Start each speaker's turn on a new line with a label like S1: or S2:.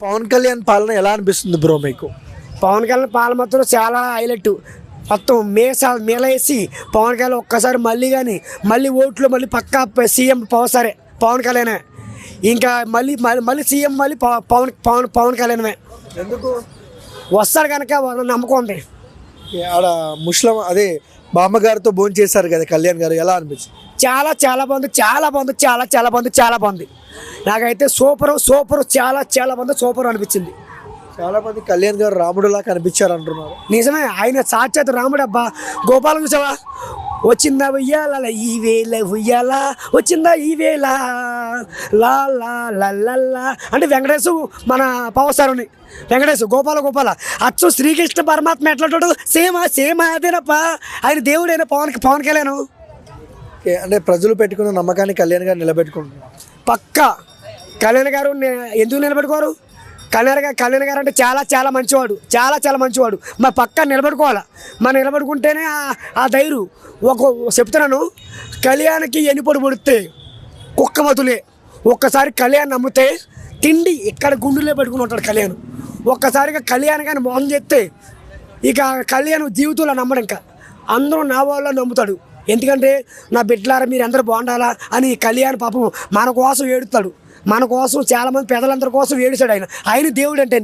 S1: పవన్ కళ్యాణ్ పాలన ఎలా అనిపిస్తుంది బ్రో మీకు?
S2: పవన్ కళ్యాణ్ పాలన మాత్రం చాలా హైలైట్. మొత్తం మేలేసి పవన్ కళ్యాణ్ ఒక్కసారి మళ్ళీ ఓట్లు మళ్ళీ పక్కా సీఎం పవన్ కళ్యాణే. ఇంకా మళ్ళీ సీఎం పవన్ కళ్యాణమే.
S1: ఎందుకు
S2: వస్తాడు కనుక నమ్మకం ఉంది.
S1: ఆడ ముస్లిం అదే బామ్మగారితో భోజనం చేశారు కదా కళ్యాణ్ గారు, ఎలా అనిపించింది?
S2: చాలా బాగుంది. నాకైతే సూపర్ చాలా బాగుంది, సూపర్ అనిపించింది.
S1: చాలా మంది కళ్యాణ్ గారు రాముడులా కనిపించారు అంటున్నారు.
S2: నిజమే, ఆయన సాక్షాత్ రాముడు. అబ్బా గోపాలం చూసావా? వచ్చిందా ఉయ్యాల ఈ వేళ, ఉయ్యాల వచ్చిందా ఈ వేళ, లా లా లల్లా అంటే వెంకటేశు మన పవర్ స్టార్ వెంకటేశు గోపాల అచ్చు శ్రీకృష్ణ పరమాత్మ ఎట్లా సేమ్ అదేనప్ప. ఆయన దేవుడైన పవన్ కళ్యాణ్.
S1: అంటే ప్రజలు పెట్టుకున్న నమ్మకాన్ని కళ్యాణ్ గారు నిలబెట్టుకుంటున్నారు.
S2: పక్కా కళ్యాణ్ గారు ఎందుకు నిలబెట్టుకోరు? కళ్యాణ్ గారు అంటే చాలా మంచివాడు. మరి పక్కా నిలబెట్టుకోవాలి. మరి నిలబెట్టుకుంటేనే ఆ ధైర్యం. చెప్తున్నాను, కళ్యాణ్కి ఎన్నిపొడి పొడితే కుక్క బతులే. ఒక్కసారి కళ్యాణ్ నమ్మితే తిండి ఇక్కడ గుండెలే పెట్టుకుని ఉంటాడు కళ్యాణ్. ఒక్కసారిగా కళ్యాణ్ కానీ మోసం చేస్తే ఇక కళ్యాణ్ జీవితంలో నమ్మడు. ఇంకా అందరూ నా వాళ్ళ నమ్ముతాడు. ఎందుకంటే నా బిడ్డలారా మీరు అందరూ బాగుండాలా అని కళ్యాణ్ పాపం మన కోసం ఏడుస్తాడు. మన కోసం చాలామంది పెద్దలందరి కోసం ఏడుస్తాడు. ఆయన దేవుడు అంటే.